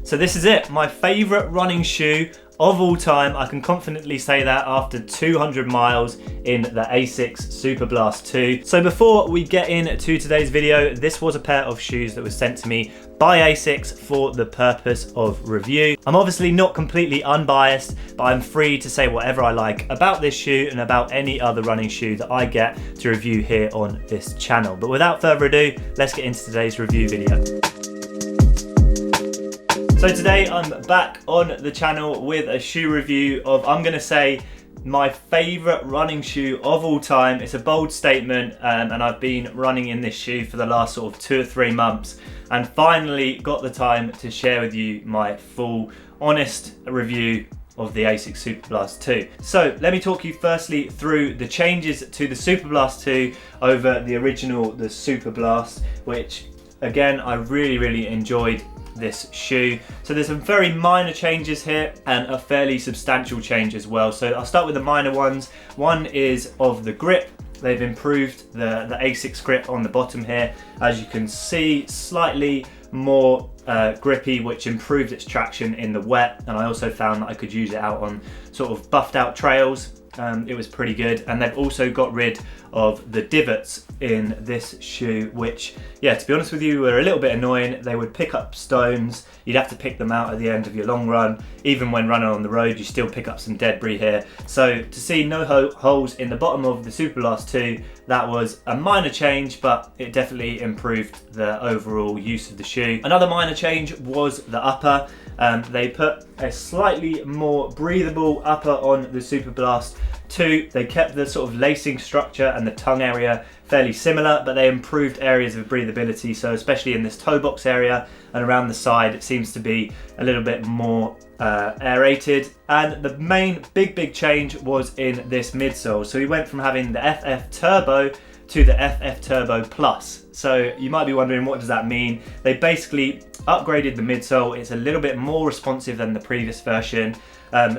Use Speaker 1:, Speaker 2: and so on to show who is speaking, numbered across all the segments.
Speaker 1: So this is it, my favourite running shoe of all time. I can confidently say that after 200 miles in the Asics Superblast 2. So before we get into today's video, this was a pair of shoes that was sent to me by Asics for the purpose of review. I'm obviously not completely unbiased, but I'm free to say whatever I like about this shoe and about any other running shoe that I get to review here on this channel. But without further ado, let's get into today's review video. So today I'm back on the channel with a shoe review of, I'm gonna say, my favourite running shoe of all time. It's a bold statement, and I've been running in this shoe for the last sort of 2 or 3 months and finally got the time to share with you my full, honest review of the Asics Superblast 2. So let me talk you firstly through the changes to the Superblast 2 over the original, the Superblast, which again, I really enjoyed this shoe. So there's some very minor changes here and a fairly substantial change as well. So I'll start with the minor ones. One is of the grip. They've improved the Asics grip on the bottom here. As you can see, slightly more grippy, which improved its traction in the wet. And I also found that I could use it out on sort of buffed out trails. It was pretty good. And they've also got rid of the divots in this shoe, which, yeah, to be honest with you, were a little bit annoying. They would pick up stones. You'd have to pick them out at the end of your long run. Even when running on the road, you still pick up some debris here. So to see no holes in the bottom of the Superblast 2, that was a minor change, but it definitely improved the overall use of the shoe. Another minor change was the upper. They put a slightly more breathable upper on the Superblast 2. They kept the sort of lacing structure and the tongue area fairly similar, but they improved areas of breathability. So especially in this toe box area and around the side, it seems to be a little bit more aerated. And the main big change was in this midsole. So we went from having the FF Turbo to the FF Turbo Plus. So you might be wondering, what does that mean? They basically upgraded the midsole. It's a little bit more responsive than the previous version,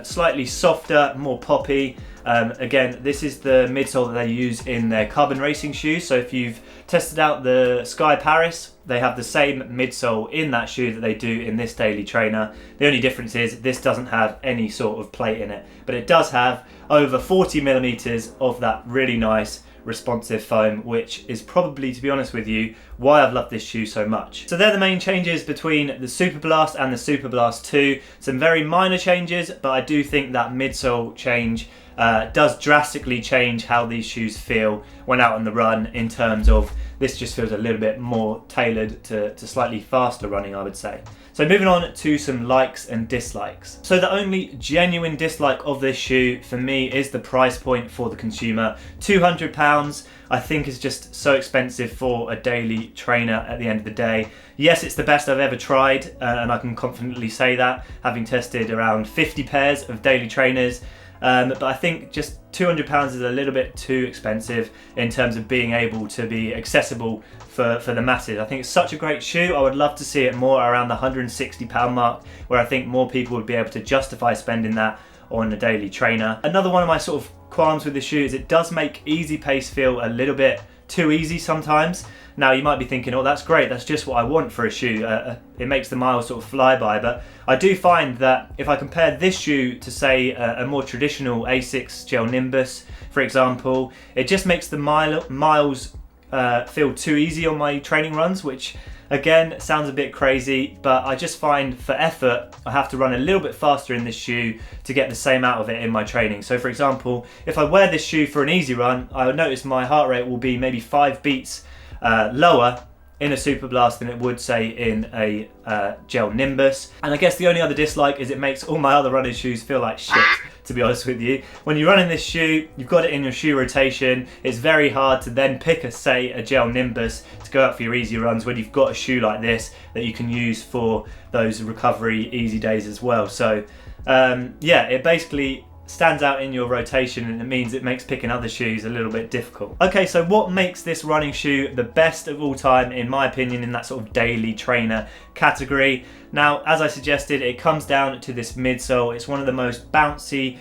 Speaker 1: slightly softer, more poppy. Again, this is the midsole that they use in their carbon racing shoes. So if you've tested out the Sky Paris, they have the same midsole in that shoe that they do in this daily trainer. The only difference is this doesn't have any sort of plate in it, but it does have over 40 millimeters of that really nice responsive foam, which is probably, to be honest with you, why I've loved this shoe so much. So they're the main changes between the Superblast and the Superblast 2. Some very minor changes, but I do think that midsole change does drastically change how these shoes feel when out on the run, in terms of this just feels a little bit more tailored to slightly faster running, I would say. So moving on to some likes and dislikes. So the only genuine dislike of this shoe for me is the price point for the consumer. £200 I think is just so expensive for a daily trainer at the end of the day. Yes, it's the best I've ever tried, and I can confidently say that, having tested around 50 pairs of daily trainers. But I think just £200 is a little bit too expensive in terms of being able to be accessible for the masses. I think it's such a great shoe. I would love to see it more around the £160 mark, where I think more people would be able to justify spending that on a daily trainer. Another one of my sort of qualms with the shoe is it does make easy pace feel a little bit too easy sometimes. Now you might be thinking, oh, that's great, that's just what I want for a shoe. It makes the miles sort of fly by, but I do find that if I compare this shoe to, say, a more traditional Asics Gel Nimbus, for example, it just makes the miles feel too easy on my training runs, which again sounds a bit crazy, but I just find for effort I have to run a little bit faster in this shoe to get the same out of it in my training. So for example, if I wear this shoe for an easy run, I would notice my heart rate will be maybe 5 beats lower in a Superblast than it would, say, in a Gel Nimbus. And I guess the only other dislike is it makes all my other running shoes feel like shit, to be honest with you. When you run in this shoe, you've got it in your shoe rotation. It's very hard to then pick a Gel Nimbus to go out for your easy runs when you've got a shoe like this that you can use for those recovery easy days as well. So yeah, it basically stands out in your rotation, and it means it makes picking other shoes a little bit difficult. Okay, so what makes this running shoe the best of all time, in my opinion, in that sort of daily trainer category? Now, as I suggested, it comes down to this midsole. It's one of the most bouncy,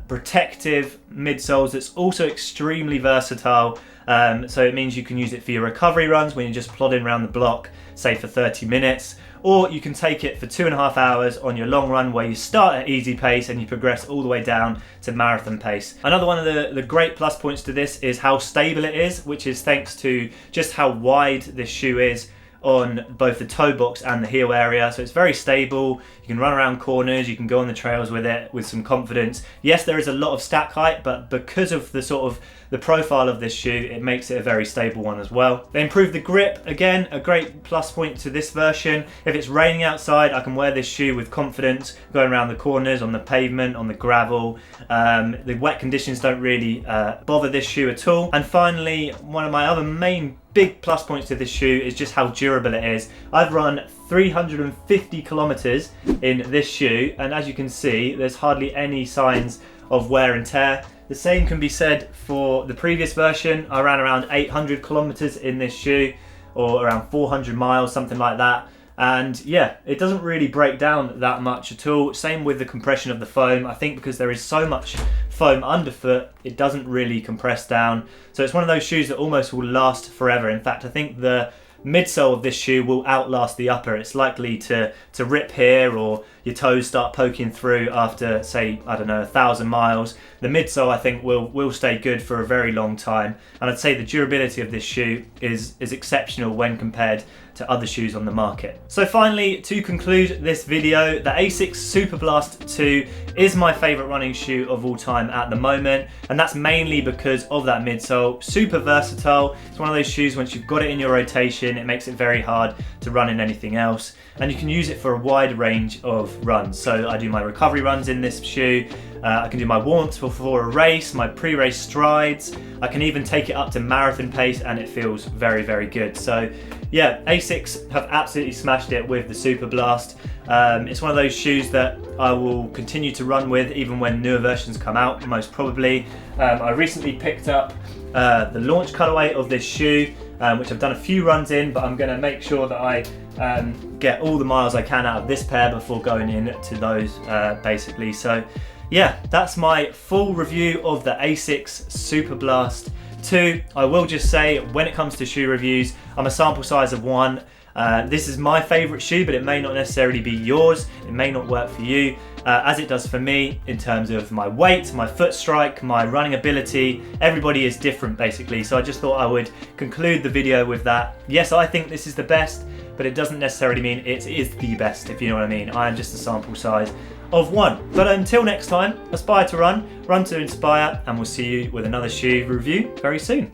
Speaker 1: protective midsoles. It's also extremely versatile. So it means you can use it for your recovery runs when you're just plodding around the block, say for 30 minutes, or you can take it for 2.5 hours on your long run where you start at easy pace and you progress all the way down to marathon pace. Another one of the great plus points to this is how stable it is, which is thanks to just how wide this shoe is on both the toe box and the heel area. So it's very stable. You can run around corners, you can go on the trails with it with some confidence. Yes, there is a lot of stack height, but because of the profile of this shoe, it makes it a very stable one as well. They improved the grip, again, a great plus point to this version. If it's raining outside, I can wear this shoe with confidence, going around the corners, on the pavement, on the gravel. The wet conditions don't really bother this shoe at all. And finally, one of my other main big plus points to this shoe is just how durable it is. I've run 350 kilometers in this shoe, and as you can see, there's hardly any signs of wear and tear. The same can be said for the previous version. I ran around 800 kilometers in this shoe, or around 400 miles, something like that. And yeah, it doesn't really break down that much at all. Same with the compression of the foam. I think because there is so much foam underfoot, it doesn't really compress down. So it's one of those shoes that almost will last forever. In fact, I think the midsole of this shoe will outlast the upper. It's likely to rip here, or your toes start poking through after, say, I don't know, 1,000 miles. The midsole, I think, will stay good for a very long time. And I'd say the durability of this shoe is exceptional when compared to other shoes on the market. So finally, to conclude this video, the Asics Superblast 2 is my favorite running shoe of all time at the moment, and that's mainly because of that midsole. Super versatile. It's one of those shoes, once you've got it in your rotation, it makes it very hard to run in anything else, and you can use it for a wide range of runs. So I do my recovery runs in this shoe. I can do my warm-ups before a race, my pre-race strides. I can even take it up to marathon pace, and it feels very, very good. So yeah, Asics have absolutely smashed it with the Superblast. It's one of those shoes that I will continue to run with even when newer versions come out, most probably. I recently picked up the launch colorway of this shoe, which I've done a few runs in, but I'm going to make sure that I get all the miles I can out of this pair before going into those, basically. So yeah, that's my full review of the Asics Superblast 2. I will just say, when it comes to shoe reviews, I'm a sample size of 1. This is my favourite shoe, but it may not necessarily be yours. It may not work for you, as it does for me in terms of my weight, my foot strike, my running ability. Everybody is different, basically. So I just thought I would conclude the video with that. Yes, I think this is the best, but it doesn't necessarily mean it is the best, if you know what I mean. I am just a sample size of 1. But until next time, aspire to run, run to inspire, and we'll see you with another shoe review very soon.